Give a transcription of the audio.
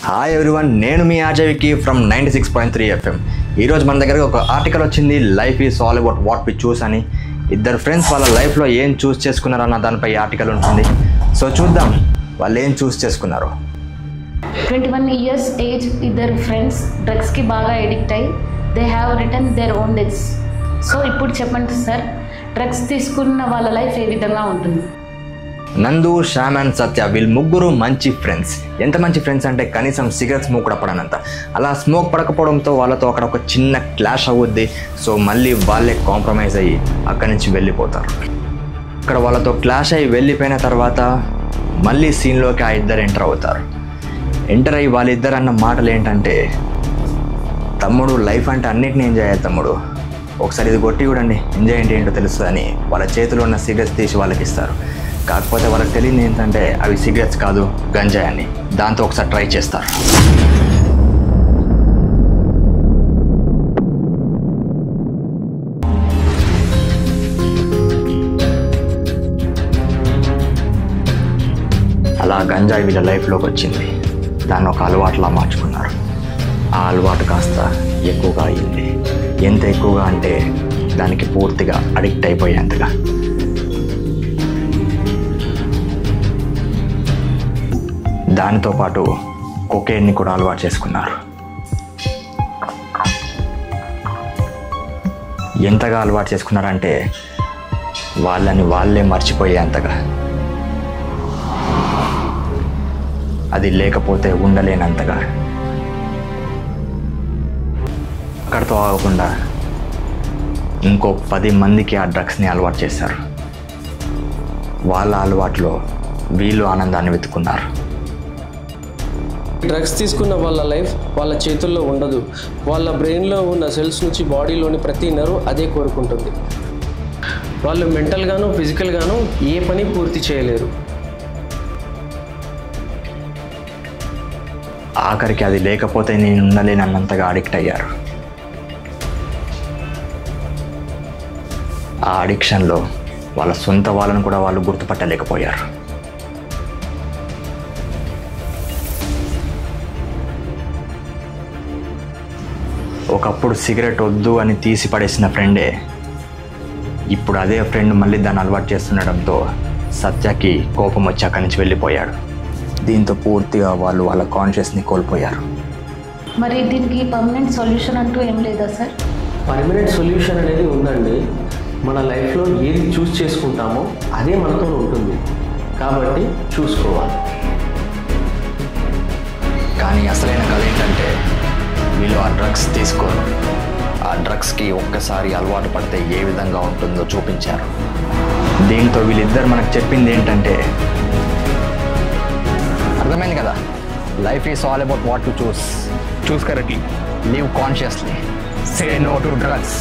Hi everyone, నేను మీ ఆర్జేవికి from 96.3 FM. ఈరోజు మన దగ్గర ఒక ఆర్టికల్ వచ్చింది, life is all about what we choose అని. ఇద్దరు ఫ్రెండ్స్ వాళ్ళ లైఫ్లో ఏం చూస్ చేసుకున్నారన్న దానిపై ఆర్టికల్ ఉంటుంది. సో చూద్దాం వాళ్ళు ఏం చూస్ చేసుకున్నారు. 21 years ఏజ్ ఇద్దరు ఫ్రెండ్స్ డ్రగ్స్కి బాగా ఎడిక్ట్ అయ్యి they have return their own deaths. So ఇప్పుడు చెప్పండి సార్, డ్రగ్స్ తీసుకున్న వాళ్ళ లైఫ్ ఏ విధంగా ఉంటుంది? నందు, శ్యామ్ అండ్ సత్య వీళ్ళు ముగ్గురు మంచి ఫ్రెండ్స్. ఎంత మంచి ఫ్రెండ్స్ అంటే కనీసం సిగరెట్ స్మోక్ కూడా పడనంత. అలా స్మోక్ పడకపోవడంతో వాళ్ళతో అక్కడ ఒక చిన్న క్లాష్ అవుద్ది. సో మళ్ళీ వాళ్ళే కాంప్రమైజ్ అయ్యి అక్కడి నుంచి వెళ్ళిపోతారు. అక్కడ వాళ్ళతో క్లాష్ అయ్యి వెళ్ళిపోయిన తర్వాత మళ్ళీ సీన్లోకి ఆ ఇద్దరు ఎంటర్ అవుతారు. ఎంటర్ అయ్యి వాళ్ళిద్దరు అన్న మాటలు ఏంటంటే, తమ్ముడు లైఫ్ అంటే అన్నిటిని ఎంజాయ్ అయ్యాలి తమ్ముడు, ఒకసారి ఇది కొట్టి చూడండి, ఎంజాయ్ అంటే ఏంటో తెలుస్తుందని వాళ్ళ చేతిలో ఉన్న సిగరెట్స్ తీసి వాళ్ళకి ఇస్తారు. కాకపోతే వాళ్ళకి తెలియదు ఏంటంటే అవి సిగరెట్స్ కాదు, గంజాయి అని. దాంతో ఒకసారి ట్రై చేస్తారు. అలా గంజాయి వీళ్ళ లైఫ్లోకి వచ్చింది. దాన్ని ఒక అలవాటులా మార్చుకున్నారు. ఆ అలవాటు కాస్త ఎక్కువగా అయింది. ఎంత ఎక్కువగా అంటే దానికి పూర్తిగా అడిక్ట్ అయిపోయేంతగా. దానితో పాటు కొకేన్ని కూడా అలవాటు చేసుకున్నారు. ఎంతగా అలవాటు చేసుకున్నారంటే వాళ్ళని వాళ్ళే మర్చిపోయేంతగా. అది లేకపోతే ఉండలేనంతగా. అక్కడితో ఆగకుండా ఇంకో 10 మందికి ఆ డ్రగ్స్ని అలవాటు చేశారు. వాళ్ళ అలవాట్లో వీళ్ళు ఆనందాన్ని వెతుకున్నారు. డ్రగ్స్ తీసుకున్న వాళ్ళ లైఫ్ వాళ్ళ చేతుల్లో ఉండదు. వాళ్ళ బ్రెయిన్లో ఉన్న సెల్స్ నుంచి బాడీలోని ప్రతి నర్వ్ అదే కోరుకుంటుంది. వాళ్ళు మెంటల్గాను ఫిజికల్గాను ఏ పని పూర్తి చేయలేరు. ఆఖరికి అది లేకపోతే నేను ఉండలేనన్నంతగా అడిక్ట్ అయ్యారు. ఆ అడిక్షన్లో వాళ్ళ సొంత వాళ్ళను కూడా వాళ్ళు గుర్తుపట్టలేకపోయారు. ఒకప్పుడు సిగరెట్ వద్దు అని తీసి పడేసిన ఫ్రెండే ఇప్పుడు అదే ఫ్రెండ్ మళ్ళీ దాన్ని అలవాటు చేస్తుండడంతో సత్యకి కోపం వచ్చి అక్కడి నుంచి వెళ్ళిపోయాడు. దీంతో పూర్తిగా వాళ్ళు వాళ్ళ కాన్షియస్ని కోల్పోయారు. మరి దీనికి పర్మనెంట్ సొల్యూషన్ అంటూ ఏం లేదా సార్? పర్మనెంట్ సొల్యూషన్ అనేది ఉందండి. మన లైఫ్లో ఏది చూస్ చేసుకుంటామో అదే మనతో ఉంటుంది. కాబట్టి చూసుకోవాలి. కానీ అసలైన కథ ఏంటంటే వీళ్ళు ఆ డ్రగ్స్ తీసుకోరు. ఆ డ్రగ్స్కి ఒక్కసారి అలవాటు పడితే ఏ విధంగా ఉంటుందో చూపించారు. దీంతో వీళ్ళిద్దరు మనకు చెప్పింది ఏంటంటే, అర్థమైంది కదా, life is all about what to choose correctly, live consciously, say no to drugs.